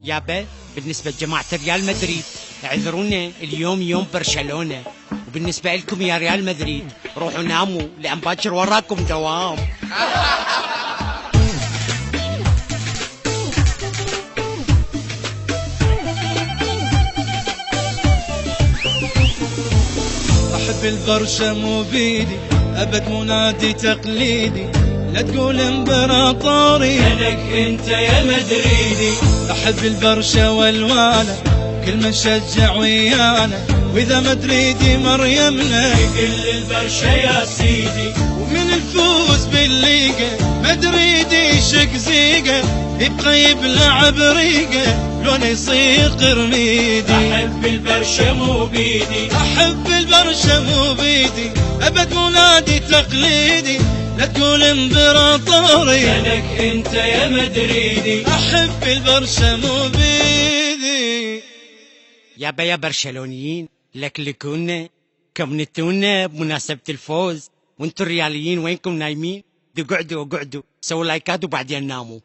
يابا بالنسبة لجماعة ريال مدريد اعذرونا اليوم يوم برشلونة، وبالنسبة لكم يا ريال مدريد روحوا ناموا لأن باكر وراكم دوام. أحب البرشا مو بيدي أبد منادي تقليدي، لا تقول امبراطوري لك انت يا مدريدي. أحب البرشا والوانا كل من شجع ويانا، وإذا مدريدي مريمنا كل البرشا يا سيدي. ومن الفوز بالليقة مدريدي شق زيقة، يبقى يبلع بريقة لون يصير قرميدي. أحب البرشا مو بيدي، أحب البرشا مو بيدي أبد منادي تقليدي، لا تقول امبراطوري لك انت يا مدريدي. أحب البرشا مو بيدي. يابا يا برشلونيين لكلكونا كمنتونا بمناسبة الفوز، وانتو الرياليين وينكم نايمين؟ قعدوا سووا لايكات وبعدين ناموا.